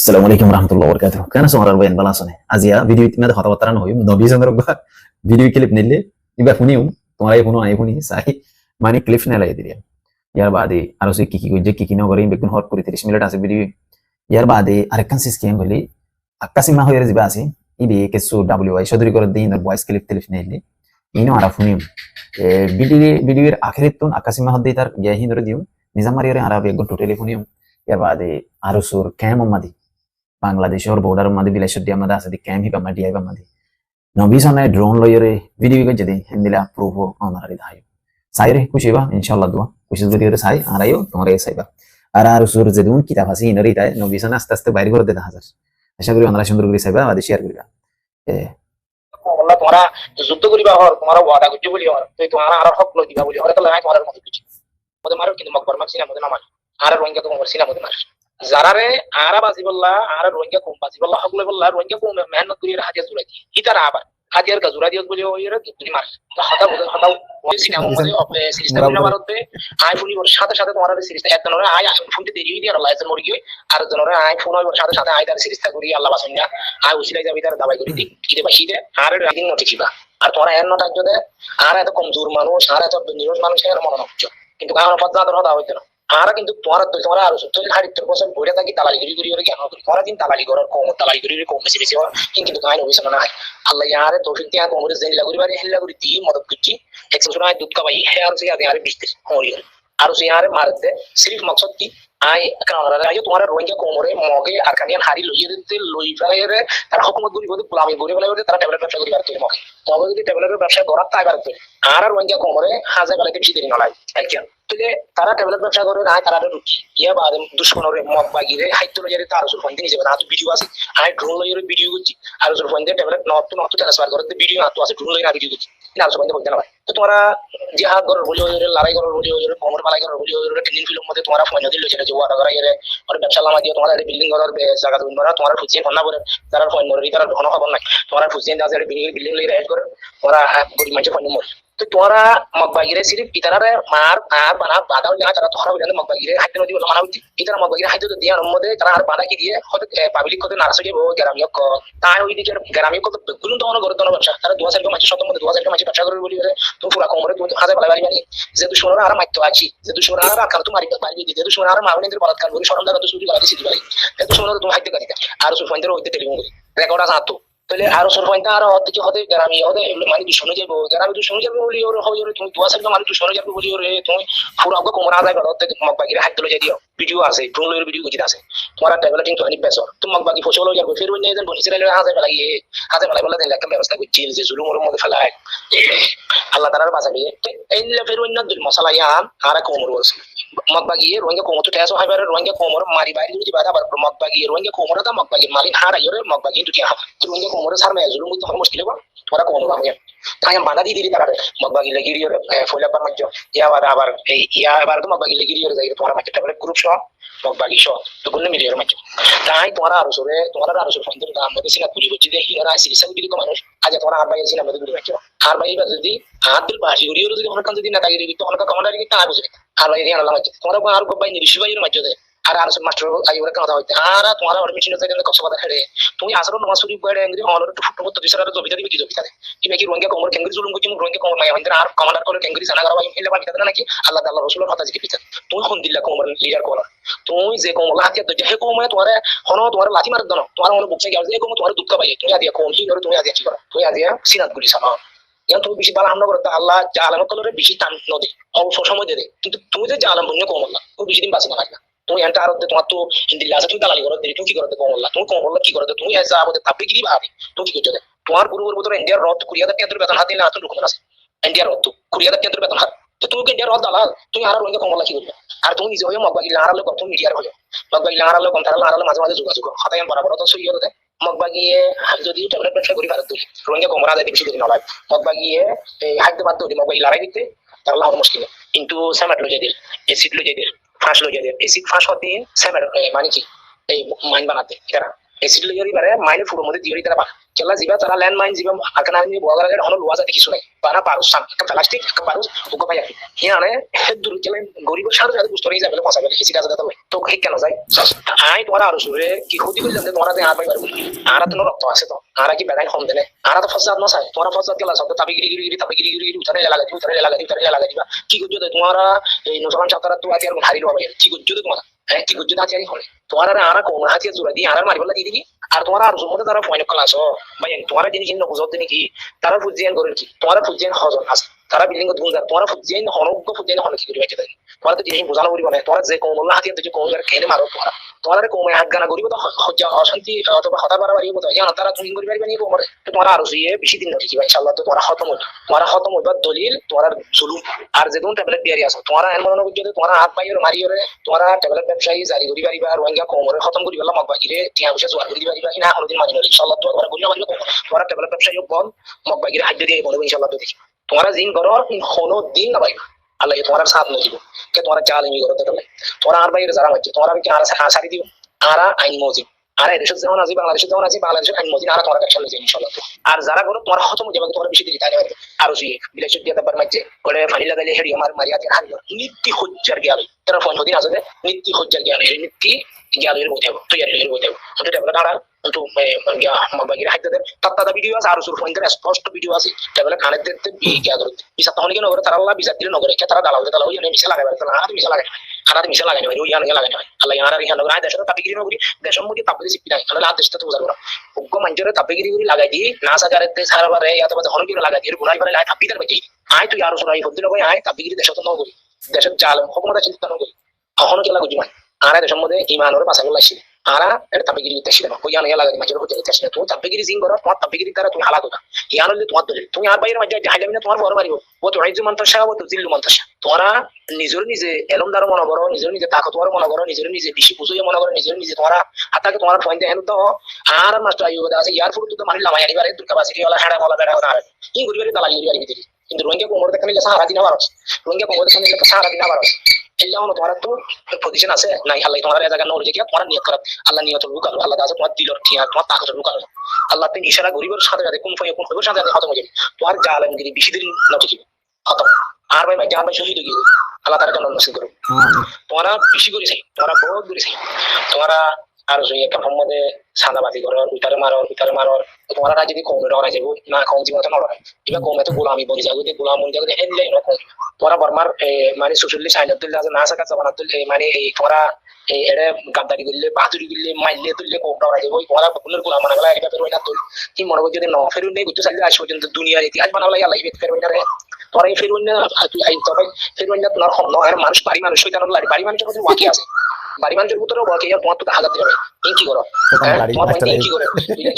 Assalamu alaikum warahmatullahi wabarakatuh. Kana so maral bayan balasone. Azia video itimada khata wataran hoyum no bisan rogba video clip nille iba funium তোমার কোনো I funny সাই মানে clip না লাই দিরিয়া ইয়ার বাদে আর সে কি কইজে কি কিনো করে বেকুন হট করে 30 মিনিট আছে ভিডিও ইয়ার বাদে আরেকখান সিস্টেম হলি আকাশিমা হয়ে যাবে আছে ইবে কেসু ডব্লিউআই সদরি করে দিন ভয়েস ক্লিপ নিলে ইনো আর ফুনিম ভিডিওর আখেরে তুন আকাশিমা হদ্দে তার গেহি ধরে দিও নিজামারিয়ারে আর বেগুন টোটালি ফুনিম ইয়ার বাদে আর সুর ক্যাম মাদি বাংলাদেশের বর্ডার মধ্যে বিলাসী আমাদের আছে ক্যাম হি বামা ডিআই বামা নবিসনে ড্রোন লয়রে ভিডিও কে যদি হেন্দিলা প্রুফ অনারি দাই সাইরে কুশিবা ইনশাআল্লাহ দুয়া কুশিস ভিডিও রে সাই আরাইও তোমার এই সাইবা আর সুর যেদুন কিতাব আছে ইনরি তাই নবিসনে আস্তে আস্তে বাইরে করে দেতা হাজার আশা করি আমরা সুন্দর করে সাইবা আদি শেয়ার করিবা আল্লাহ তোমরা যুদ্ধ করিবা হর তোমরা ওয়াদা করতে বলি হর তুই তোমরা আর হক লই দিবা বলি হর তো লাই তোমার মত কিছু মধ্যে মারো কিন্তু মকবর মাক্সিনা মধ্যে না মার আর রোহিঙ্গা তো মকবর সিনা মধ্যে মার যারারে আরা বাজি বললা আর রোহিঙ্গা কম বাজি বললা হক লই বললা রোহিঙ্গা কম মেহনত করি হাজিয়া জুড়াই দি ইতারা আবার হাজিয়ার কা জুড়া দিও বলি ওইরা তুমি মার হাতা বলে হাতা সিনা মধ্যে আপনি সিরিজটা না মারতে আই ফোনি ওর সাথে সাথে তোমার সিরিজটা এক জনের আই ফোনতে দেরি হই আর লাইসেন্স মরি গই আর জনের আই ফোন ওর সাথে সাথে আই তার সিরিজটা করি আল্লাহ বাসনা আই উসিলাই যাবি তার দাবাই করি দি কিরে বাসিতে আর রাগিং নটি কিবা আর তোমরা এর নটা যদি আর এত কমজোর মানুষ আর এত নিরোধ মানুষের মনে হচ্ছে কিন্তু কারণ ফজাদার হতা হইতো না আর কিন্তু তোমরা আর সত্যি হাড়ি তোর বছর বইটা থাকি তালালি করি করে জ্ঞান করি তোমরা দিন তালালি করার কম তালালি করি কম বেশি বেশি হয় কিন্তু কাহিনী হইছে না আল্লাহ ইয়ারে তৌফিক দিয়া কোমরে জেনিলা করি বারে হেল্লা করি দি মদদ করছি একশো শোনা দুধ কাবাই হে আর সে আরে বিস্তির হরি আর সে আরে মারতে সিরিফ মকসদ কি আই কারণ আই তোমার রোহিঙ্গা কোমরে মগে আর কানিয়ান হাড়ি লইয়ে দিতে লই ফেলাইরে তার হুকুমত গুলি বলে গোলামি করে ফেলাইরে তারা ট্যাবলেট ব্যবসা করি পারতে মগে তবে যদি ট্যাবলেটের ব্যবসা করার তাই পারতে আর রোহিঙ্গা কোমরে হাজার বেলাকে বেশি দেরি নলাই একজন তুলে তারা ট্যাবলেট ব্যবসা করে না তারা রুটি ইয়া বাদ দুশ্মনরে মগ বাগিরে হাইতো লইরে তার সুর ফন্দি নিছে না তো ভিডিও আছে আই ড্রোন লইরে ভিডিও করছি আর সুর ফন্দি ট্যাবলেট নট ট্রান্সফার করে ভিডিও আতো আছে ড্রোন লইরে ভিডিও করছি না সুর ফন্দি বলতে না তো তোমরা জিহাদ গর বলি ওরে লড়াই গর বলি ওরে কোমর বালাই গর বলি ওরে টিনিং ফিল্ম মধ্যে তোমরা ফোন দিল যেটা যে ওয়াটা করা এর আর ব্যবসা লামা দিয়ে তোমরা বিল্ডিং গর জায়গা তুমি তোমরা তোমরা ফুজিয়ে ফোন না করে তারা ফোন মরে তারা ঘন খবর নাই তোমরা ফুজিয়ে দাও যে বিল্ডিং লইরে এড করে তোমরা গরি মাঝে ফোন মরে তো তোমরা মগবাগিরে সিরিফ ইতারারে মার আর বানা বাধা হইলে তারা তোমরা বলে মগবাগিরে হাইতে নদী বলে মানা হইতি ইতারা মগবাগিরে হাইতে তো দিয়ার মধ্যে তারা আর বাধা কি দিয়ে হয়তো পাবলিক কত নারাজ হয়ে যাবে গ্রামীয় তাই ওই দিকে গ্রামীয় কত গুলো তোমার গড়ে তোমার ব্যবসা তারা 2000 টাকা মাঝে শতম মধ্যে 2000 টাকা মাঝে ব্যবসা করে বলি তুমি পুরা কোমরে তুমি হাজার বালা বাড়ি বানি যে দুশমনরা আর মাইতো আছি যে দুশমনরা আর আকার তো মারি বাড়ি দিতে দুশমনরা আর মাওনেদের বলাৎকার করি শরম দাও তো চুরি করে দিছি দিবাই এত দুশমনরা তুমি হাইতে কাটিতে আর সুফাইন্দের হইতে টেলিফোন করি রেকর্ড আছে তাহলে আরো সরফাইনটা আরো অধিক হতে গ্রামী হতে মানে দুশো যাবো গ্রামে দুশো যাবে বলি ওর হবে তুমি দোয়া সাইড মানে দুশো যাবে বলি ওরে তুমি পুরো আগে কোমরা যায় বড় থেকে মগবাগিরে হাত তুলে দিও ভিডিও আছে ড্রোন লইর ভিডিও কিছু আছে তোমার ট্যাবলেটিং তো অনেক বেসর তুমি মগবাগি ফসল হয়ে যাবে ফের ওই নিয়ে যান বনি ছেলে হাজার বেলা বলে দেন একটা ব্যবস্থা করছি যে জুলুমের মধ্যে ফেলায় আল্লাহ তাআলার বাঁচাবে এই ফের ওই না মশলা ইয়ান আর কোমর বলছে মগবাগিয়ে রোহিঙ্গা কোমর তো ঠেসো হয় রোহিঙ্গা কোমর মারি বাইরে যদি বাধা আবার মগবাগিয়ে রোহিঙ্গা কোমর তা মগবাগির মালিক হারাইরে মগবাগি দুটি রোহিঙ্গা কোমরে সার মেয়ে জুলুম তো মুশকিল হবে তোরা কোমর হবে তাই বাধা দিয়ে দিলি তারা মগবাগি লেগিরিয়ে ফইলা পার মাঝ ইয়া আবার এই ইয়া আবার তো মগবাগি লেগিরিয়ে যাই তোরা মাঝে ট্যাবলেট গ্রুপ সহ মগবাগি সহ তো গুলো মিলিয়ে মাঝ তাই তোরা আরো সরে তোরা আরো সরে ফোন দাম মধ্যে সিনা পুরি হচ্ছে দেখি এরা সিরিয়াস দিলি তো মানুষ আজ তোরা আর বাইরে সিনা মধ্যে গুলো মাঝ আর বাইরে যদি আদিল বাসি গুলিয়ে যদি অনেক যদি না তাগিরি তো অনেক কমান্ডার কি তা বুঝে আর বাইরে আল্লাহ মাঝ তোরা আর গোবাই নিরিশ বাইরে মাঝ দেয় আর আর মাস্টার আই ওরা কথা হইতে আর তোমার অরমিশন থেকে কষ্ট কথা খেড়ে তুমি আসলে নামাজ শরীফ পড়ে এঙ্গরি হলর একটু ফুটো ফুটো দিশারা তো বিদারি কি জবিতা কি নাকি রোহিঙ্গা কোমর কেঙ্গরি জুলুম করছি রোহিঙ্গা কোমর মাই হইতে আর কমান্ডার করে কেঙ্গরি জানা করা হইলে বাকি কথা নাকি আল্লাহ তাআলা রাসূলের কথা জিকে পিতা তুমি কোন দিল্লা কোমর লিডার করা তুমি যে কোমর হাতিয়া তো যে কোমর তোমার হন তোমার লাঠি মার দনো তোমার মনে বুকছে গেল যে কোমর তোমার দুঃখ পাই তুমি আদিয়া কোন কি করে তুমি আদিয়া কি করো তুমি আদিয়া সিনাত গুলি সামা ইয়ান তুমি বেশি বালা হামলা করতে আল্লাহ জালাম কলরে বেশি টান নদী অল্প সময় দে কিন্তু তুমি যে জালাম বন্য কোমর না তুমি বেশি দিন বাঁচি না পারবে তুমি এন্টা আর তোমার তো হিন্দি লাজা তুমি দালালি করো তুমি কি করতে কমলা তুমি কমলা কি করতে তুমি এসা আমাদের তাবলিগ কি ভাবে তুমি কি করতে তোমার পূর্ববর্তী ভিতরে ইন্ডিয়ার রদ কুরিয়া টাকা তোর বেতন হাতে না তো রকম আছে ইন্ডিয়ার রদ কুরিয়া টাকা তোর বেতন হাত তো তুমি ইন্ডিয়ার রদ দালাল তুমি আর রোহিঙ্গা কমলা কি করবে আর তুমি নিজে হয়ে মগবাগি লাহারালে কত মিডিয়ার হয়ে মগবাগি লাহারালে কম তারা লাহারালে মাঝে মাঝে যোগাযোগ হাতায় বরাবর তো সই হতে মগবাগিয়ে যদি ট্যাবলেট ব্যবসা করি ভারত তুলি রোহিঙ্গা কমরা দেয় বেশি দিন নয় মগবাগিয়ে এই হাইতে বাদ দিই মগবাগি লড়াই দিতে তার লাভ মুশকিল কিন্তু স্যামাট লয়ে যায় এসিড লয়ে যায় ফাঁস লয়ে যায় এসিড ফাঁস হতে স্যামাট মানে কি এই মাইন বানাতে এরা এসিড লইয়ারি পারে মাইনে ফুড়ো মধ্যে দিওরি তারা বা কেলা জিবা তারা ল্যান্ড মাইন জিবা আকানা নিয়ে বগার আগে হলো লোয়া যাতে কিছু নাই বানা পারুস সাম একটা প্লাস্টিক একটা পারুস ওকে পাই হিয়ানে দূর কেলে গরিব সাথে সাথে বুঝতে যাবে পয়সা বলে এসিড আছে তো ঠিক কেন যায় আই তোমার আর সুরে কি ক্ষতি করে জানতে তোমার আর পাইবার আর তো রক্ত আছে তো আর কি বেড়াই কম দেনে আর তো ফসাদ না চাই তোমার ফসাদ কেলা সব তাবি গিরি গিরি তাবি গিরি গিরি উঠারে লাগা দিবা কি করছো তোমার এই নজরান ছাত্ররা তো আজকে আর হারিলো হবে কি করছো তোমার হ্যাঁ কি করছো আজকে হলে তোমার আর কোন হাতিয়া জোড়া দিয়ে আর মারিবলা দিয়ে দিবি আর তোমার আর মধ্যে তারা পয়েন্ট ক্লাস ভাই তোমার জিনিস বুঝতে নাকি তারা ফুজিয়ান করেন কি তোমার ফুজিয়ান হজন আছে তারা বিল্ডিং গুণ যায় তোমার ফুজিয়ান হনজ্ঞ ফুজিয়ান হন কি করিবে থাকে তোমার তো জিনিস বোঝানো করিব না তোমার যে কোন হাতিয়ার যে কোন খেলে মারো তোমার কোমে হাত গানা করিব তো অশান্তি অথবা হতা বাড়াবাড়ি হতো ইয়া তারা তুমি করি পারবে নি কোমরে তোমার আর সুইয়ে বেশি দিন নটিবা ইনশাআল্লাহ তো তোমার খতম হইবা দলিল তোমার জুলুম আর যে কোন ট্যাবলেট বিয়ারি আছে তোমার এমন মনে করছো তোমার হাত পাইয়ের মারিয়রে তোমার ট্যাবলেট ব্যবসায়ী জারি করি পারিবা রোহিঙ্গা কোমরে খতম করি বললাম মগবাগিরে টিয়া বসে জোয়ার করি পারিবা না কোনদিন মানি নলি ইনশাআল্লাহ তোমার গুলি মারিব তোমার ট্যাবলেট ব্যবসায়ী বল মগবাগিরে হাত দিয়ে বলবো ইনশাআল্লাহ তো দেখি তোমার জিন করো কোনো দিন না পাইবা আল্লাহ তোমার সাথ নজিব কে তোমার চাল নি করতে তাহলে তোমার আর বাইরে যারা হচ্ছে তোমার কি আর সারি দিও আর আইন মজিব আর এদেশে যেমন আছে বাংলাদেশের আইন মজিব আর তোমার কাছে লইছে ইনশাআল্লাহ আর যারা করো তোমার খতম যাবে তোমার বেশি দিতে পারে আর ওই বিলেশ দিয়ে তারপর মাঝে করে ফানি লাগাইলে হেডি আমার মারিয়া দিয়ে হারিয়ে নীতি হজ্জার গিয়াল তারা ফোন হদিন আছে নীতি হজ্জার গিয়াল এই নীতি গিয়ালের মধ্যে তৈরি মধ্যে ওটা ট্যাবলেট আর কিন্তু মগবাগির হাইতে তাত্তা ভিডিও আছে আর সুর ফোনের স্পষ্ট ভিডিও আছে ট্যাবলেট কানে দিতে গিয়া করতে বিসা তখন কি নগরে তারা আল্লাহ বিসা দিলে নগরে কে তারা দালাল হইয়া মিশা লাগাবে তারা আর মিশা লাগায় আর মিশা লাগায় ওই ইয়ান লাগায় আল্লাহ ইয়ার ইহান নগরে দেশে তাপিগিরি নগরি দেশের মধ্যে তাপিগিরি সিপি নাই আল্লাহ দেশটা তো বুঝাবো উগ্গ মঞ্জরে তাপিগিরি লাগাই দি না সাজারেতে সারাবারে অথবা হরগিরি লাগাই দি গুনাই পারে লাই তাপিদার বাকি আয় তুই আর সুরাই হদ্দিল কই আয় তাপিগিরি দেশে তো নগরি দেশের জাল হুকুমত চিন্তা নগরি কখনো কেলা গুজমান আর দেশের মধ্যে ইমানের পাশাপাশি লাগছে আরা এটা তাপিগিরি দেশে না কইয়া না লাগে মাঝে হতে দেশে তো তাপিগিরি জিং করো তোমার তাপিগিরি দ্বারা তুমি হালাত না ইয়ান হলে তোমার দলিল তুমি আর বাইরে মাঝে হাইলামি না তোমার বড় মারিব ও তো রাইজু মন্তসা ও তো জিল্লু মন্তসা তোমরা নিজে এলমদার মনে করো নিজে তাকতওয়ার মনে করো নিজে বেশি বুঝিয়ে মনে করো নিজে তোমরা আতাকে তোমার পয়েন্ট হেন তো আর মাস্টার আইও আছে ইয়ার ফুরু তো মানি লামাই আনিবারে দুর্গাবাসী ওলা হাড়া বলা বেড়া না কি গরিবের দালালি গরিবের ভিতরে কিন্তু রোহিঙ্গা কোমর দেখানে সারা দিন আবার রোহিঙ্গা কোমর দেখানে সারা দিন আবার এলাও না তোমার তো পজিশন আছে নাই আল্লাহ তোমার জায়গা নড়ে গিয়া তোমার নিয়ত খারাপ আল্লাহ নিয়ত লুকালো আল্লাহ আছে তোমার দিলর ঠিয়া তোমার তাকত লুকালো আল্লাহ তুমি ইশারা গরিবের সাথে সাথে কোন ফয়ের সাথে খতম হয়ে যাবে তোমার জালেমগিরি বেশি দিন না ঠিক খতম আর ভাই জান ভাই শহীদ হয়ে গেল আল্লাহ তার জন্য নসিব করুন তোমরা বেশি করে চাই তোমরা বহুত করে চাই তোমরা আর ওই একটা মধ্যে সাদাবাজি করো উইটারে মারো তোমরা যদি কমে ডরা যাবো না কম জীবন তো নড়াই কিংবা কমে তো গোলামি বলি যাবো গোলাম বলি যাবো হেনলে তোমরা বর্মার মানে সুশল্লি সাইনাত তুললে আছে না আসা কাছে বানা তুললে মানে এই তোমরা এই এটা গাদ্দারি করলে বাহাদুরি করলে মাইলে তুললে কম ডরা যাবো তোমরা বকুলের গোলাম বানা গেলা এটা ফেরোই না তুল কি মনে করি যদি ন ফেরুন নেই বুঝতে চাইলে আজ পর্যন্ত দুনিয়ার ইতিহাস বানাবো আল্লাহ ফেরোই না রে তোরা এই ফেরুন না তবে ফেরুন না তোমার কম নয় মানুষ বাড়ি মানুষ হইতে বাড়ি মানুষের মধ্যে ওয়াকি আছে বাড়ি মানুষের ভিতরে ওয়াকি তোমার তো হাজার দিবে কি করো তোমার পয়েন্ট কি করে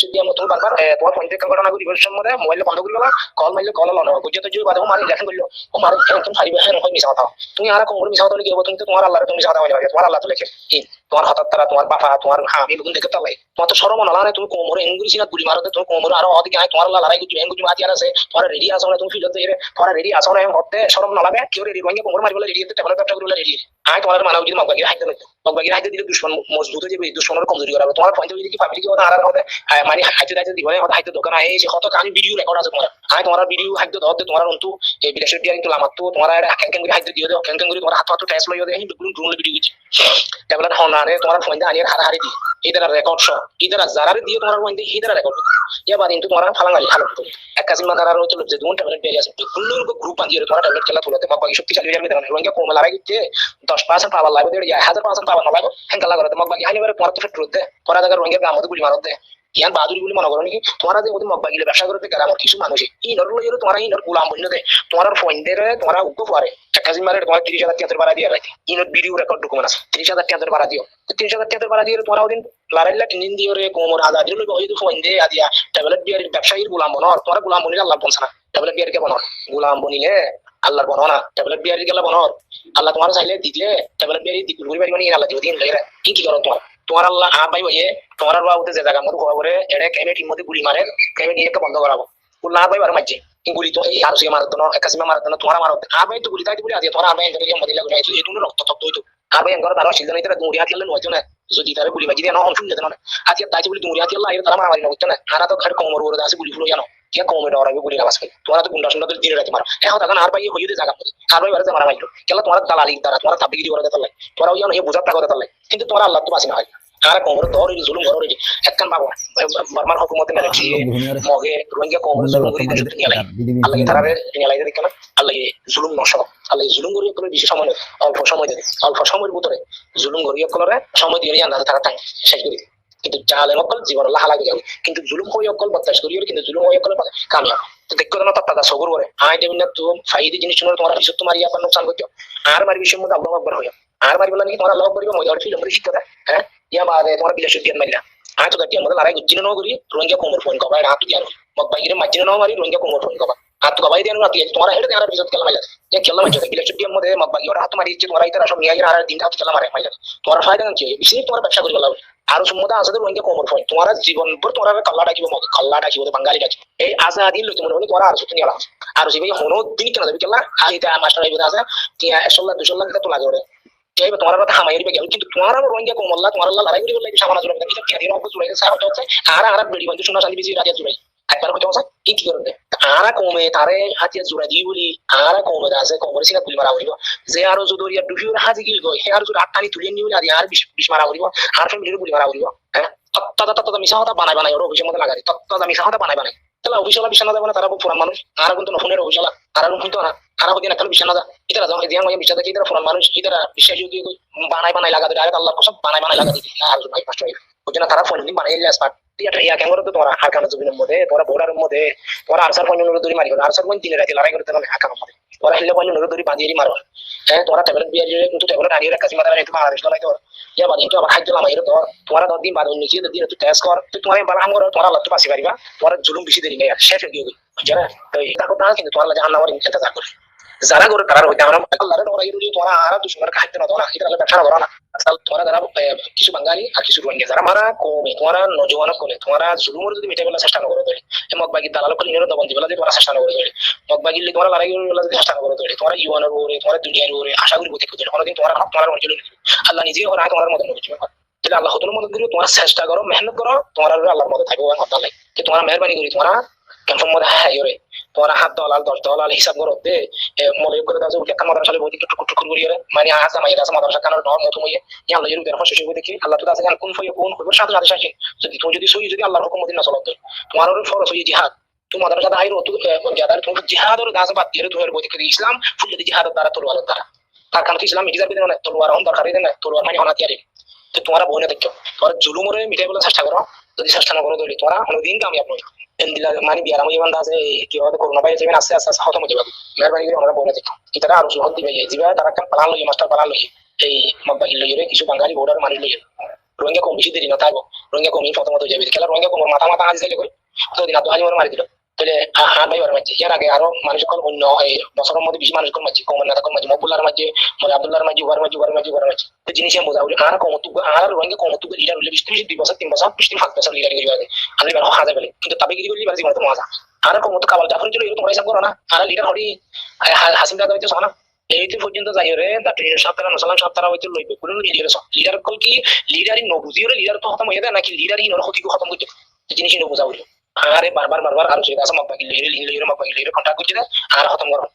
যদি আমরা তুমি বারবার তোমার পয়েন্ট ঘটনা করি বিবেচনার মধ্যে মোবাইলে বন্ধ করে দিলা কল মাইলে কল লনো বুঝে তো যদি বাদে মারি লেখা করলো ও মারি একদম ভারী বেশি হয় মিশা কথা তুমি আর কোন মিশা কথা কি হবে তুমি তো তোমার আল্লাহর তুমি মিশা কথা হয়ে তোমার আল্লাহ তো লেখে কি তোমার হঠাৎ তারা তোমার বাবা তোমার আমি লোক দেখতে পাই তোমার তো সরম না না তুমি কোমরে এঙ্গুরি সিনা গুলি মারতে তুমি কোমরে আরো অধিক আয় তোমার আল্লাহ লড়াই করছো এঙ্গুরি মাতি আর আছে তোমার রেডি আছো না তুমি ফিল হতে তোমার রেডি আছো না হতে সরম না লাগে কেউ রেডি রঙে কোমরে মারি বলে রেডি হতে টেবলেট ব্যবসা করে রেডি আয় তোমার মানাও যদি মগবাগির হাইতে লইতো মগবাগির হাইতে দিলে দুশমন মজবুত হয়ে যাবে দুশমনের কমজোরি করাবে তোমার পয়েন্ট যদি কি পাবলিক না আর হবে মানে হাইতে দিব না হাইতে দোকান আয় সে কত কানি ভিডিও রেকর্ড আছে তোমার আয় তোমার ভিডিও হাইতে ধরতে তোমার অন্তু এই বিদেশের দিয়ে কিন্তু লামাত তো তোমার ক্যাং করে হাইতে দিও ক্যাং করে তোমার হাত টেস্ট লইও দেখি ড্রোন ভিডিও দিচ্ছি টেবলেট হনারে তোমার পয়েন্ট আনিয়ে হারাহারি দি ইদারা রেকর্ড সহ ইদারা যারারে দিয়ে তোমার পয়েন্ট ইদারা রেকর্ড এবার কিন্তু তোমার ফালাঙ্গালি ভালো তো এক কাজিন মাথার আর চলে যে দুন ট্যাবলেট পেয়ে আছে কুল্লুর গ্রুপ বানিয়ে তোমার ট্যাবলেট খেলা তুলতে মগবাগি শক্তিশালী হয়ে যাবে রোহিঙ্গা কম লাগাই দিচ্ছে 10% পাওয়ার লাগবে 1000% পাওয়ার না লাগবে হেঙ্কা লাগাতে মগবাগি আইবারে তোমার তো ফেট রতে পরে জায়গা রোহিঙ্গা গ্রাম মধ্যে গুলি মারতে ইয়ান বাহাদুরি বলে মনে করো নাকি তোমরা যে মধ্যে মগবাগিলে ব্যবসা করতে গ্রামের কিছু মানুষ এই নরগুলো যেন তোমার এই নর গোলাম বন্য দেয় তোমার পয়েন্টের তোমার উগ্র পরে এক কাজিন মারে তোমার 30,000 টাকা ভাড়া দিয়ে রাখি ইনর ভিডিও রেকর্ড ডকুমেন্ট আছে 30,000 টাকা ভাড়া দিও 30,000 টাকা ভাড়া দিয়ে তোমরা ওদিন লারাইলা টিনিন দিয়ে রে কোমর আজাদি লইব ওই পয়েন্ট দিয়ে আদিয়া ট্যাবলেট বিয়ার ব্যবসায়ীর গোলাম বনর তোমরা গোলাম বনিলে আল্লাহ বনছ না ট্যাবলেট বিয়ার কে বনর গোলাম বনিলে আল্লাহর বনো না ট্যাবলেট বিয়ার গেলা বনর আল্লাহ তোমার চাইলে দিলে ট্যাবলেট বিয়ার দি ঘুরি বাড়ি মানে আল্লাহ দিও দিন লাগে কি করো তোমার আল্লাহ ভাই ভাইয়ে তোমার বাবুতে যে জায়গা মতো খবরে এটা ক্যামেটির মধ্যে গুলি মারে ক্যামেটি একটা বন্ধ করাবো না ভাই বার মারছে গুলি তো এই আর সে মারতো না একাসিমা মারতো না তোমার মারতো ভাই তো গুলি তাই বলে আছে তোমার ভাই এখানে মধ্যে লাগে এই রক্ত তত্ত্ব হইতো ভাই ঘর তারা সিজন হইতে দুড়ি হাত গেলেন হইতো না যদি তারা গুলি বাজি দিয়ে না শুনলে না আজকে তাই বলি তুমি আজকে আল্লাহ তারা মারামারি না করতে না আর তো খাট কোমর ওরে আছে গুলি ফুলো জানো কে কমে ডরাবে গুলি আওয়াজ খাই তোমরা তো গুন্ডা সুন্দর দিনে রাতে মারো এখন তখন আর ভাই হইতে জায়গা মধ্যে আর ভাই বাড়িতে মারা মাইলো কেলা তোমার দালালি দ্বারা তোমার তাবিগিরি করে দিতে লাগে তোমরা ওই জানো বোঝার টাকা দিতে লাগে কিন্তু তোমরা আল্লাহ তো বাসি না হয় আর কোমর দর জুলুম করো রে একখান বাবা বার্মার হুকুমতে মেরে মগে রোহিঙ্গা কোমর জুলুম করে দেশে নিয়ে লাগে আল্লাহ তারা নিয়ে লাগে দেখে না আল্লাহ জুলুম নশো আল্লাহ জুলুম করিয়ে করে বেশি সময় নেই অল্প সময় দেবে অল্প সময়ের ভিতরে জুলুম করিয়ে করে সময় দিয়ে আন্দাজে তারা টাইম শেষ করে কিন্তু জালেম অকল জীবন আল্লাহ লাগে যাবে কিন্তু জুলুম হয়ে অকল বদমাশ করিয়ে কিন্তু জুলুম হয়ে অকল কামিয়াব তো দেখো না তারা সবর করে আই দেবিন না তো ফাইদি জিনিস শুনে তোমার কিছু তোমার ইয়ার নোকসান করছো আর মারি বিষয়ের মধ্যে আল্লাহ আকবার হইয়া আর মারি বলা নাকি তোমার আল্লাহ আকবার মজা ফিল করে শিক্ষা হ্যাঁ ইয়া বাদে তোমার বিলে শুদ্ধি মারিলা আয় তো গাটির মধ্যে লড়াই গুজিন ন করি রোহিঙ্গা কোমর ফোন কবা রাত দিয়ার মত বাইরে মাজিন ন মারি রোহিঙ্গা কোমর ফোন কবা হাত তো কবাই দেন রাত তোমার হেড দেন আর বিজত খেলা মাইলা যে খেলা মাইছে বিলে শুদ্ধির মধ্যে মত বাকি ওরা হাত মারি ইচ্ছে তোমার ইতারা সব নিয়ে আর দিন হাত খেলা মারে মাইলা তোমার ফায়দা কি বেশি তোমার ব্যবসা করে গেলাম আর সম্মত আছে তো রোহিঙ্গা কোমর ফোন তোমার জীবন ভর তোমার কাল্লা ডাকিব মগ কাল্লা ডাকিব বাঙালি ডাকিব এই আজাদি লই তোমার হলে তোমার আর সুতনি আলা আর জিবি হনো দিন কেন যাবে কেলা আইতা মাস্টার আইবে আছে তিয়া 100 লাখ 200 লাখ তো লাগে ওরে এই তোমার কথা হামাইরি বে কিন্তু তোমার রোহিঙ্গা কোমল্লা তোমার আল্লাহ লড়াই করে বলে সামানা জুড়ে কিন্তু কে দিন অল্প জুড়ে সারা হচ্ছে আর আর বেড়ি বন্ধু শোনা শান্তি বেশি রাজা জুড়ে একবার হতে আছে কি করে আর কমে তারে হাতিয়া জুড়ে দি বলি আর কমে আছে কমরে সিনা গুলি মারা হইব যে আর যদরিয়া ডুফিউর হাজি গিল গই হে আর যদি আটটানি তুলে নিউ আর আর বিশ মারা হইব আর ফ্যামিলির গুলি মারা হইব হ্যাঁ তত্তা মিশা হতা বানাই ওর অফিসের মধ্যে লাগাই তত্তা মিশা হতা বানাই তাহলে অফিসওয়ালা বিছানা দেবে না তারা পুরান মানুষ আর কিন্তু ফোনের অফিসওয়ালা আর কিন্তু না আর হতে না খালি বিছানা দা ইতারা যখন জিয়াং মাইয়া বিছানা দেখি তারা পুরান মানুষ ইতারা বিশ্বাসযোগ্য বানাই লাগা দেয় আর আল্লাহ সব বানাই লাগা দিই আর ভাই কষ্ট হয় বুঝছো না তারা ফোন দিন বানাই লাস পার্ট এটা ইয়া কেন করতে তোমার হাকানা জমিনের মধ্যে তোরা বোর্ডারের মধ্যে তোরা আরসার পয়নের দড়ি মারি আরসার পয়ন দিনে রাতে লড়াই করতে হবে হাকানা মধ্যে তোরা হিলে পয়নের দড়ি বাঁধিয়ে মারো হ্যাঁ তোরা ট্যাবলেট বিয়ার কিন্তু ট্যাবলেট আনিয়ে রাখা মাথা রাখতে বাংলাদেশ লড়াই তো ইয়া বাদ কিন্তু আবার খাদ্য লামাই তো তোরা 10 দিন বাদ নিচে দিন তুই টেস্ট কর তুই তোমার বালা আমগর তোরা লড়তে পারছি পারিবা তোরা জুলুম বেশি দেরি নাই শেষ হয়ে গিয়ে বুঝরা তো এটা কথা কিন্তু তোরা জাহান্নামের ইন্তজার করে যারা করে তারা হইতে আমরা আল্লাহর লড়াই করি তোরা আর দুশমনের খাদ্য না তোরা এটা আল্লাহ ব্যবসা করো না আসল তোরা যারা কিছু বাঙালি আর কিছু রোহিঙ্গা যারা মারা কমে তোরা নজওয়ান করে তোরা জুলুমের যদি মিটাই বলা চেষ্টা করে দেয় মগবাগি দালাল করে নিয়ে দবন দিবলা দিয়ে তোরা চেষ্টা করে দেয় মগবাগি তোরা লড়াই করে চেষ্টা করে দেয় তোরা ইউএনের ওরে তোরা দুনিয়ার ওরে আশা করি বলতে করে কোনোদিন তোমার অঞ্চলে আল্লাহ নিজে ওরা তোমার মদত করছে তাহলে আল্লাহ তোর মদত করি তোমার চেষ্টা করো মেহনত করো তোমার আল্লাহর মদত থাকবে কথা নাই তোমার মেহরবানি করি তোমরা কনফার্ম মধ্যে হ্যাঁ ইরে তোরা $7 $10 হিসাব করো দে মনে করে দাও যে কামাদার সালে বইতে টুক করি মানে আজ আমি এটা মাদ্রাসা কানোর নর মত হইয়ে ইয়া আল্লাহ এর ফসল শুরু দেখি আল্লাহ তো আছে কোন ফয় কোন খবর সাথে সাথে শাসিন যদি তুমি যদি সই যদি আল্লাহর হুকুম মদিনা চলতে তোমার ওর ফরজ হই জিহাদ তুমি মাদ্রাসা আইরো তো জিহাদ তুমি জিহাদের দাস বাদ দিয়ে তোমার বইতে করে ইসলাম ফুল যদি জিহাদের দ্বারা তলোয়ার দ্বারা তার কারণ ইসলাম ইজার বিধান না তলোয়ার অন দরকার না তলোয়ার মানে অনাতিয়ারে তো তোমার বইনে দেখো তোর জুলুমরে মিটাই বলে চেষ্টা করো যদি চেষ্টা না করো তাহলে তোরা কোনদিন কামিয়াব নয় এন্দিলা মানে বিয়ার আমি বান্দা আছে কি হবে করোনা ভাই যাবেন আস্তে আস্তে খতম হয়ে যাবে মেহরবানি করে আমরা বলে দেখো কি তারা আরো সহজ দিবে জিবা তারা কাম পালান লই মাস্টার পালান লই এই মগবাগি লইরে কিছু বাঙালি বর্ডার মারি লই রোহিঙ্গা কম বেশি দেরি না থাকবো রোহিঙ্গা কম প্রথমত যাবে খেলা রোহিঙ্গা কম মাথা আজ দিলে কই তো দিন আদু হাজিমার মারি দিল তাহলে হ্যাঁ ভাই মারছে এর আগে আরো মানুষ কোন অন্য এই বছরের মধ্যে বেশি মানুষ কোন মাঝে কম না কোন মাঝে মকবুল্লার মাঝে মানে আব্দুল্লাহর মাঝে ওয়ার মাঝে তো জিনিস আমি বোঝাবো আর কম তো আর রোহিঙ্গা কম তো লিডার হলে 2 বছর 3 বছর 5 বছর লিডার হয়ে যাবে আমি বের হাজা বলে কিন্তু তবে কি বলি বাজি মতো মজা আর কম তো কাবাল জাফর চলে এরকম হিসাব করো না আর লিডার হরি হাসিম দাদা হইতে শোনা এইতে পর্যন্ত যাই রে দাটি সাতরা নসালাম সাতরা হইতে লইবে কোন লিডার কল কি লিডারই নবুজি রে লিডার তো খতম হয়ে যায় নাকি লিডারই নর ক্ষতি খতম করতে জিনিস নো বোঝাবো আরে বারবার আর সেটা আছে মগবাগি লইরে কন্টাক্ট করতে আর খতম করো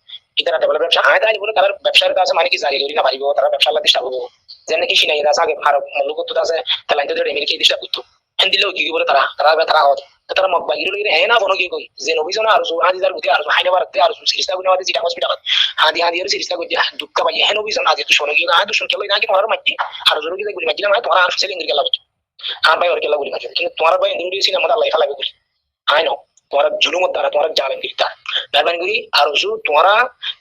ইতারা ডেভেলপ ব্যবসা আয় তাই বলে তারা ব্যবসার কাছে মানে কি জারি করি না পারিব তারা ব্যবসা লাগতে চাবো যেন কি সিনাই আছে আগে ভারত মূল্য করতে আছে তাহলে তো আমেরিকা দিশা করতো হেন দিলেও কি বলে তারা তারা মগবাগি লইরে হ্যাঁ না বনো কি কই যে নবীজন আর আজ যার বুদ্ধি আর হাইনাবার আর সিরিজটা গুলো আমাদের জিটা হসপিটাল হাদি আর সিরিজটা কই দুঃখ পাই হ্যাঁ নবীজন আজ তো শোনো কি না তো শুনতে লই না কি তোমার মাটি আর জরুরি কি গুলি মাটি না তোমার আর সেলিং দিকে লাভ আর ভাই ওর কেলা গুলি মাটি কিন্তু তোমার ভাই ইন্ডিয়ান সিনেমা মধ্যে লাইফ লাগবে আই নো তোমার জুলুম দ্বারা তোমার জালেম গিরতা মেহরবানি করি আর তোমারা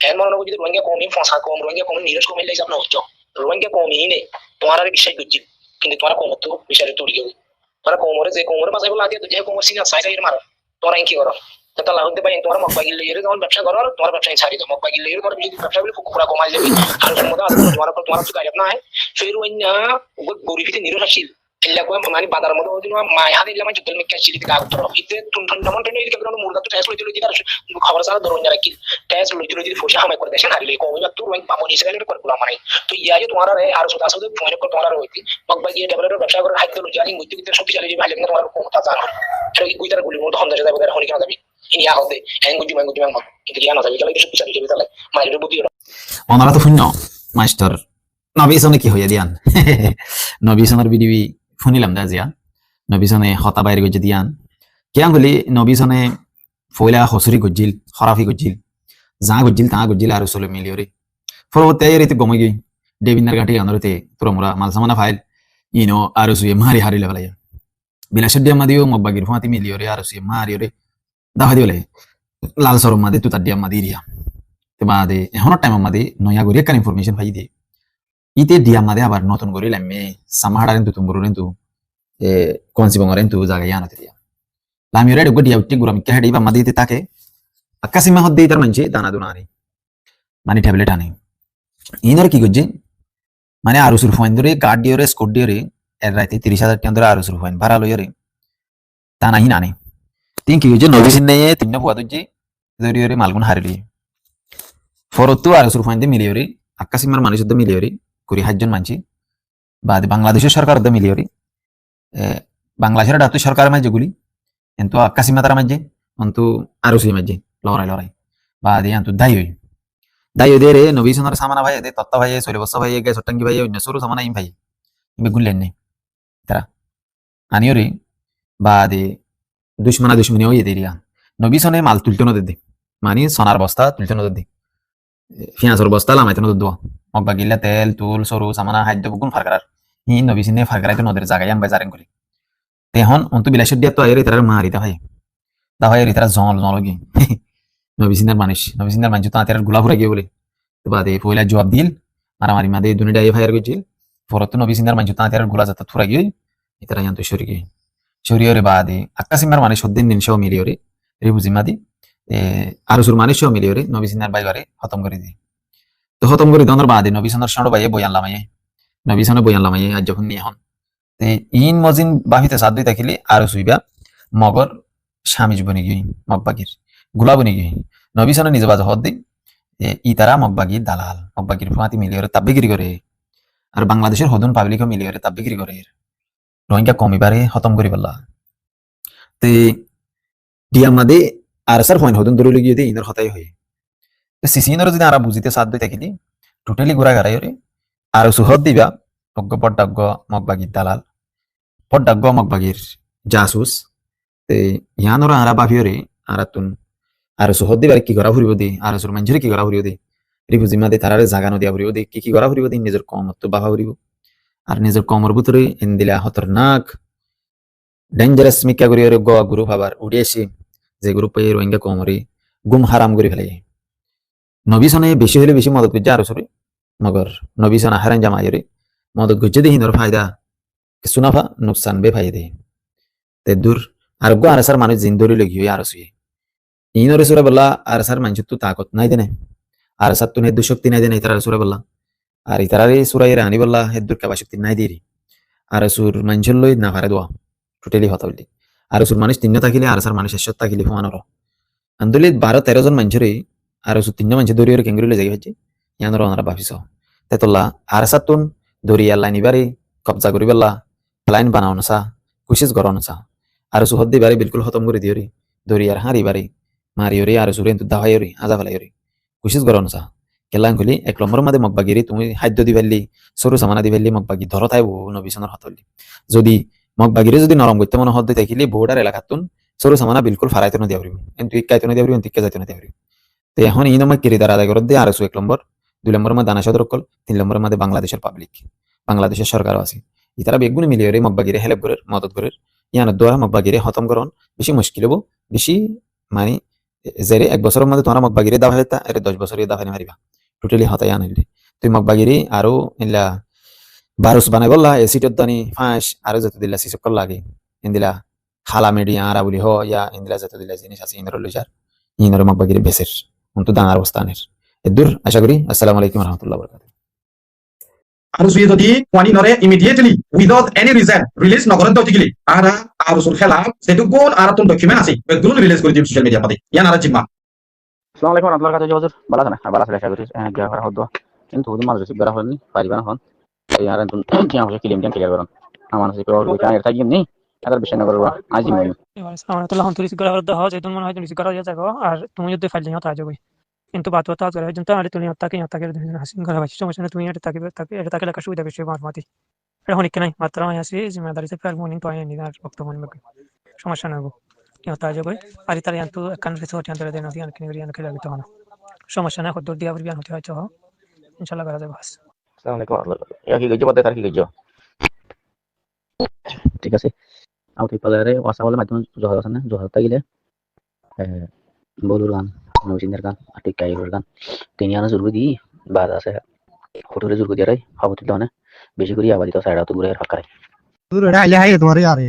এর মনে যদি রোহিঙ্গা কমই ফসা কম রোহিঙ্গা কমই নিরস কমই লাইছে আপনার হচ্ছে রোহিঙ্গা কমই নেই তোমার আর বিশ্বাস করছি কিন্তু তোমার কম তো বিচারে তুলি গেল তোরা কোমরে যে কোমরে মাঝে বলা দিয়ে যে কোমর সিনা সাইজ মারো তোরা কি করো তাহলে হতে পারে তোমার মগবাগি লইরে যখন ব্যবসা করো তোমার ব্যবসায় ছাড়ি দাও মগবাগি লইরে তোমার যদি ব্যবসা বলে কুকুরা কমাই যাবে আর সময় আছে তোমার তো গায়ব না সেই Rohingya গরিবিতে নিরসশীল Illa ko mani badar mo do ma ha dilla ma jutul mi kachi di ka to ite tun tun namon tene ke kono murga to tes lo jilo jidar khabar sara doron jara ki tes lo jilo jidi fosha hama korde shan halle ko ya tu wen pamoni se gele kor kula mane to ya yo tumhara re ar suda suda phone ko tumhara hoiti bagba ye developer ব্যবসা করে হাইতে lo jari mutti kite shokti chale ji bhale ke tumhara ko ta jana ero ki kuitar guli mo to honda jada badar honi kana dabi ini ya hode en guji mang কিন্তু ya na dabi kala shokti chale ji bitale মাইরে বুদ্ধি ওনারা তো শূন্য master নবীসনে কি হইয়া দিয়ান নবীসনের video শুনিলাম দা জিয়া নবীসনে হতা বাইরে গজে দিয়ান কিয়াং হলি নবীসনে ফয়লা হসুরি গজিল খরাফি গজিল যা গজিল তা গজিল আর সলে মিলিয়রি পরবর্তী এরিতে গমে গই দেবিনার ঘাটি আনরতে তোরমরা মালসামানা ফাইল ইনো আর সুয়ে মারি হারি লেভেলায় বিলাসডিয়া মাদিও মগবাগির ফাতি মিলিয়রি আর সুয়ে মারিয়রে দাহাদি বলে লাল সরম মাদে তু তাডিয়া মাদিরিয়া তে বাদে এখনো টাইম মাদে নয়া গরি একটা ইনফরমেশন পাই দিয়ে ইতে দিয়া মাদে আবার নতুন গরি লামে সামাহাড়ারেন তু তুমগুরেন তু konsi bongaren tu jaga yana tria lam yore de godi yauti guram ke hedi ba madi te take akasi ma hodde itar manche dana dunani mani tablet ani inor ki gojje mane aru sur phone dore card diore scot diore er raite 30000 ti andore aru sur phone bharalo yore tana hinani tin ki gojje novisin ne tinna buat ujje dore yore malgun harili forotu aru sur phone de miliyori akasi mar mani sudde miliyori kuri hajjon manchi bad bangladesh sarkar de miliyori বাংলাদেশের doctor সরকারের মাঝে গুলি কিন্তু আকাশি মাতার মাঝে অন্তু আরো সেই মাঝে লড়াই বা দিয়ে অন্তু দায়ী দে রে নবী সোনার সামানা ভাই দে তত্তা ভাই সৈরে বস্তা ভাই গে সট্টাঙ্গি ভাই অন্য সরু সামানা ইম ভাই ইবে গুললেন নে তারা আনিও রে বা দে দুশ্মনী হয়ে দে রিয়া নবী সোনে মাল তুলতে নদে দে মানে সোনার বস্তা তুলতে নদে দে ফিয়াঁসর বস্তা লামাইতে নদে দোয়া মগবা গিল্লা তেল তুল সরু সামানা খাদ্য বুকুন ফারকার ই নবী সিনে ফারকারাইতে নদের জায়গায় আম বাজারেন করি তেহন অন্তু বিলাসের দিয়া তো আইরে তারা মারি দা ভাই তারা জল গি নবী সিনের মানুষ তো আতের গোলা ফুরা গিয়ে বলে তো বাদে পয়লা জবাব দিল মারামারি মাদে দুনিটা এ ফায়ার গিয়েছিল পরত নবী সিনের মানুষ তো আতের গোলা যাতা ফুরা গিয়ে ইতারা ইয়ান্ত শরীরে বাদে আকাশিমার মানুষ সদ্দিন দিন সহ মিলিয়ে রে বুঝি মাদি আরসুর মানুষ সহ মিলিয়ে রে নবী সিনার বাইবারে খতম করে দিয়ে তো খতম করে দনের বাদে নবী সিনার সড় বাইয়ে বয়ান লামাইয়ে নবী সনে বয়ান লামাইয়ে আজ যখন নিয়ে হন তে ইন মজিন বাহিতে সাদ দুই থাকিলে আর সুইবা মগর স্বামী বনি গিয়ে মগবাগির গুলা বনি গিয়ে নবী সনে নিজে বাজা হদ দিই ই তারা মগবাগির দালাল মগবাগির ফাঁতি মিলিয়ে তাব্বিগিরি করে আর বাংলাদেশের হদুন পাবলিকও মিলিয়ে তাব্বিগিরি করে রোহিঙ্গা কমিবারে খতম করি পাল্লা তে ডিয়ামাদে আর সার ফোন হদুন দূরে গিয়ে দিয়ে ইনার হতাই হয়ে সিসিনর যদি আরা বুঝিতে সাদ দুই থাকিলি টোটালি ঘোরা গাড়াই রে আর সুহদ দিবা অজ্ঞ পড্ডাজ্ঞ মগবাগির দালাল পড্ডাজ্ঞ মগবাগির জাসুস তে ইয়ানোর আরা বাভিয়রে আরাতুন আর সুহদ দিবার কি করা ফুরিব দি আর সুর মঞ্জুরি কি করা ফুরিব দি রিভু জিম্মাদে তারারে জাগানো দিয়া ফুরিব দি কি করা ফুরিব দি নিজের কমত তো বাভা ফুরিব আর নিজের কমর ভিতরে এন্দিলা খতরনাক ডেঞ্জারাস মিকা করি গ্রুপ আবার উড়িয়েছি যে গ্রুপে রোহিঙ্গা কমরে গুম হারাম করে ফেলে নবী সনে বেশি হলে বেশি মদত করছে আরো সরে মগর নবী সনা হারান জামাইরে মদত করছে দেখি নর ফায়দা সুনাফা নুকসান বে ফায়দে তে দূর আর গো আরসার মানুষ জিন্দরি লগি হই আরো সুয়ে ইনরে সুরে বললা আরসার মানুষ তো তাকত নাই দেনে আরসার তো হেদু শক্তি নাই দেনে ইতার সুরে বললা আর ইতারে সুরাই রানি বললা হেদুর কাবা শক্তি নাই দেরি আর সুর মানুষ লই না পারে দোয়া টোটালি হতা বলি আর সুর মানুষ তিন থাকিলে আরসার মানুষ এসত থাকিলে ফমানর আন্দোলি 12-13 জন মানুষরে আর সুর তিন মানুষ দরিয়র কেঙ্গুরিলে যাই হচ্ছে ইয়ানর ওনারা ভাবিস তেতল্লা আরসার তুন দরি আল্লাহ নিবারে কবজা করি বললা লাইন বানাও না কুশিস গরো না আর সুহদ দিবারে বিলকুল খতম করে দিওরি দরি আর হারি বারে মারিওরি আর সুরেন তু দাহাইরি আজা ফেলাইরি কুশিস গরো না কেলাং খুলি 1 নম্বর মাদে মগবাগিরি তুমি খাদ্য দিবালি সরু সামানা দিবালি মগবাগি ধরো তাই নবিসনের হতলি যদি মগবাগিরি যদি নরম করতে মনে হদ দেখিলি বোর্ডার এলাকাতুন সরু সামানা বিলকুল ফারাইতে ন দিয়াবরি কিন্তু ইকাইতে ন দিয়াবরি ইকা যাইতে ন দিয়াবরি তো এখন ই নমা কিরি দাঁড়া করে দে আর 1 নম্বর 2 নম্বর মধ্যে দানা সদরকল 3 নম্বর মধ্যে বাংলাদেশের পাবলিক বাংলাদেশের সরকারও আছে ইতারা বেগুনি মিলিয়ে রে মগবাগিরে হেল্প করে মদত করে ইয়ানোর দ্বারা মগবাগিরে খতম করন বেশি মুশকিল হবো বেশি মানে জেরে 1 বছরের মধ্যে তোমরা মগবাগিরে দাও হইতা এর 10 বছরের দাও মারিবা টোটালি হতাই আনলি তুই মগবাগিরি আরো ইলা বারুস বানাই বললা এসিটর দানি ফাঁস আরো যত দিলা সিসকল লাগে ইন্দিলা খালা মেডিয়া আরা বলি হ ইয়া ইন্দিলা যত দিলা জিনিস আছে ইনর লইজার ইনর মগবাগিরি বেসের অন্ত দানার অবস্থানের এদুর আশা করি আসসালামু আলাইকুম ওয়া রাহমাতুল্লাহি ওয়া বারাকাতুহু। আর সুয়ে যদি কোয়ানি নরে immediately without any reason release নকরেন তো ঠিকলি আর আর সুর খেলা সেটু কোন আর তুমি ডকুমেন্ট আছে বেগুন রিলিজ করে দিম সোশ্যাল মিডিয়া পাতে ইয়ান আর জিম্মা আসসালামু আলাইকুম রাহমাতুল্লাহি ওয়া বারাকাতুহু হুজুর বালা না বালা আশা করি গিয়া করা হতো কিন্তু হুজুর মাঝে রিসিভ করা হয়নি পারিবা না হন এই আর তুমি কি আমাকে ক্লেম ক্লিয়ার করুন আমার কাছে কেউ ওই কানের থাকি নেই এটার বিষয় না করবা আজ আমি আমার তো লাহন রিসিভ করা হতো হয় যেহেতু মনে হয় রিসিভ করা হয়ে যাবে আর তুমি যদি ফাইল নিও তাই যাবে কিন্তু বাত কথা করে কিন্তু আর তুমি তাকে হাসিন করা হচ্ছে সমস্যা না তুমি এটা তাকে লেখা সুবিধা বেশি মাতি এটা অনেক নাই মাত্র আমি আসি জিম্মেদারি সে ফেল মর্নিং তো আই নি আর বক্তব্য নিবে সমস্যা না গো কেউ তাই যাবে আর তার ইয়ান্তু কান রিসোর্ট ইয়ান্ত দেন ইয়ান কিনে ইয়ান খেলা দিতে হয় না সমস্যা না হতো দিয়া বিয়ান হতে হয় ইনশাআল্লাহ করা যাবে আসসালামু আলাইকুম ইয়া কি গজ্জ বাদে তার কি গজ্জ ঠিক আছে আউট পালারে ওয়াসাওয়ালের মাধ্যমে জোহার আছে না জোহার তাইলে বলুর গান নৌসিনের গান আটিক কাইরের গান তিনি আনা জুরবি দি বাদ আছে হোটেলে জুরবি দিয়ে রাই হবতি দনে বেশি করে আবাদি তো সাইডা তো ঘুরে রাখাই দূর এটা আইলে হাই তোমার আরে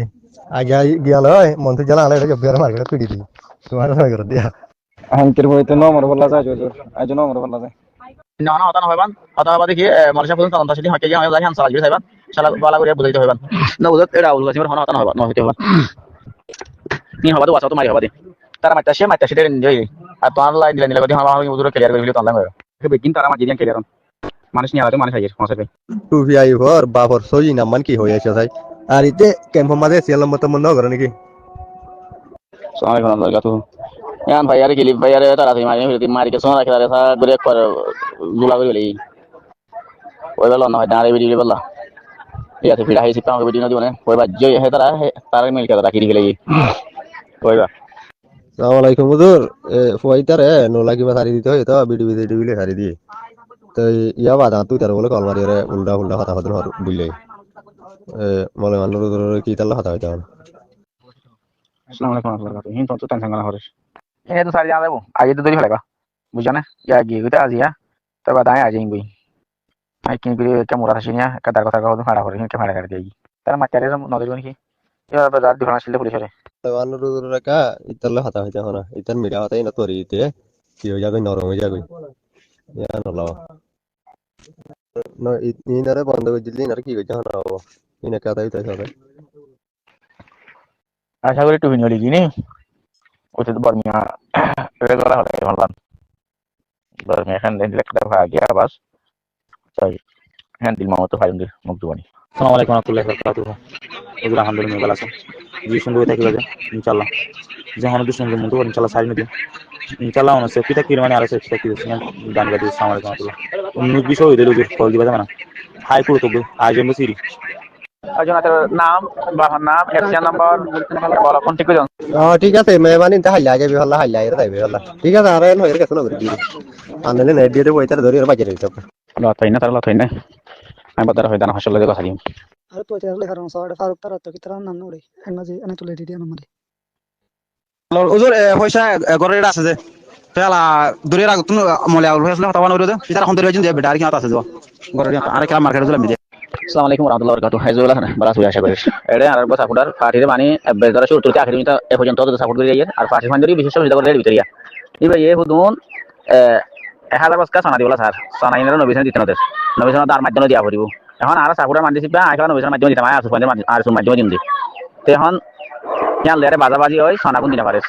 আগে গিয়াল হয় মন থেকে জ্বালা আলে এটা জব্বিয়ার মার্কেটে তুই দিবি তোমার সময় করে দিয়া হাঙ্কের বইতে নম্বর বলা যায় জোর আজ নম্বর বলা যায় না না হতা না হইবান হতা বাদে কি মালয়েশিয়া পর্যন্ত তদন্ত আসলে হকে গিয়ে হয় জানি আনসার আসবে সাইবান শালা বালা করে বুঝাইতে হইবান না বুঝত এটা আউল গাছির হনা হতা না হইবান না হইতে হইবান নি হবা তো ওয়াসা তো মারি হবা দে তারা মাইতা সেটা এনজয় আর তো আর লাইন দিলা গদি হবা আমি বুঝুর ক্লিয়ার করে দিলে তো আনলাম কে বেকিন তারা মাঝি দিন ক্লিয়ার মানুষ নিয়ে আলাদা মানুষ আইয়ের সমস্যা নেই টুপি আই ঘর বাপর সই নামান কি হয়ে আছে তাই আর ইতে ক্যাম্প মাঝে সিয়াল মত মন করে নাকি আসসালামু আলাইকুম বারাকাতুহু ইয়ান ভাই আরে গেলি ভাই আরে তারা তুই মারি কে সোনা রাখা রে সা করে একবার জুলা করে গেলি ওই বেলা না হয় দাঁড়ে ভিডিও বেলা ইয়াতে ফিরা হইছে পাও ভিডিও নদি মানে ওই বা জয় হে তারা মিল কে রাখি গেলি ওই বা আসসালামু আলাইকুম হুজুর ফুয়াইতারে নো লাগি বা সারি দিতে হয় তো ভিডিও ভিডিও সারি দিয়ে তো ইয়া বাদা তুই তার বলে কল মারি রে উল্টা উল্টা কথা কথা বুঝলে মলে মানুষ কি তার কথা হইতা আসসালামু আলাইকুম বারাকাতুহু হিন তো টেনশন করা হরিস এ তো সারি জানা দেবো আগে তো দেরি ফেলাবা বুঝানে ইয়া গিয়ে গইতে আজিয়া তবে দাই আজ ইংবই আই কিন করে কে মোরা থাসিনিয়া কাদার কথা কথা ফাড়া করে কে ফাড়া করে দেই তার মাচারে নদীর কোন কি এবার বাজার দিফানা ছিল পুলিশে মানুষ কা ইতার কথা হইতা না ইতার মিডিয়া হতাই না তোর ইতে কি হয়ে যাবে নরম হয়ে যাবে ইয়া নলাও ইনারে বন্ধ করে দিলি ইনারে কি কইতে না হবো ইনা কথা হইতা হবে আশা করি টুবি নলি কিনি ওতে তো বর্মিয়া এটা করা হবে বললাম বর্মিয়া খান দেন একটা ভাগিয়া বাস তাই হ্যাঁ দিল মামতো ফাইন্দির মুক্তবাণী আসসালামু আলাইকুম ওয়া রাহমাতুল্লাহি ওয়া বারাকাতুহু এগুলো আলহামদুলিল্লাহ ভালো আছে জি সুন্দর হয়ে থাকি বাজে ইনশাআল্লাহ যখন দুষ্ণ মতো ইনশাআল্লাহ সারি নদী ইনশাআল্লাহ অন সেফটি থাকি মানে আর সেফটি থাকি গান গাদি আসসালামু আলাইকুম ওয়া রাহমাতুল্লাহ অন্য বিষয় হইলে লোকের কল দিবা না হাই পুরো তো আজ এমন সিরি আজনাতের নাম বাবার নাম এফসিআর নাম্বার বলা কোন ঠিক আছে ঠিক আছে মেহমানি তা হাইলা যাবে হল্লা হাইলা এর যাবে হল্লা ঠিক আছে আর এন হইর কাছে না বলি আনলে নেট দিয়ে দেবো এটার ধরে বাজারে দিতে লতাই না তার লতাই না আমি বাজার হই দানা হাসল লাগে কথা দিম আর তো এটা লেখার অংশ আর ফারুক তার তো কি তার নাম নড়ে এনাজি এনে তুলে দিদি আমারে ওজোর পয়সা ঘরে আছে যে পেলা দূরে রাখ তুমি মলে আউল হয়েছিল কথা বানো রে তার এখন দূরে যে বেটা আর কি আছে যে ঘরে আর খেলা মার্কেটে চলে মিলে আসসালামু আলাইকুম ওয়া রাহমাতুল্লাহি ওয়া বারাকাতুহু হাইজুল্লাহ না বালা সুয়া আশা করি এডে আর বসা ফুডার পার্টির মানে বেজারা শুরু থেকে আখরি মিটা এ পর্যন্ত তো সাপোর্ট করে যাই আর পার্টির ফান্ডারি বিশেষ সুবিধা করে ভিতরিয়া ইবা এ হুদুন 1000 বস্কা সোনা দিবলা স্যার সোনা ইনার নবিসন দিতে নদের নবিসন তার মাধ্যমে দিয়া পড়িব এখন আর সাপোর্টার মানতে সিবা আইকা নবিসন মাধ্যমে দিতে মায়া আসু মাধ্যমে আর মাধ্যমে দিন দি এখন ইয়ান লেরে বাজাবাজি হয় সোনা কোন দিনা পারে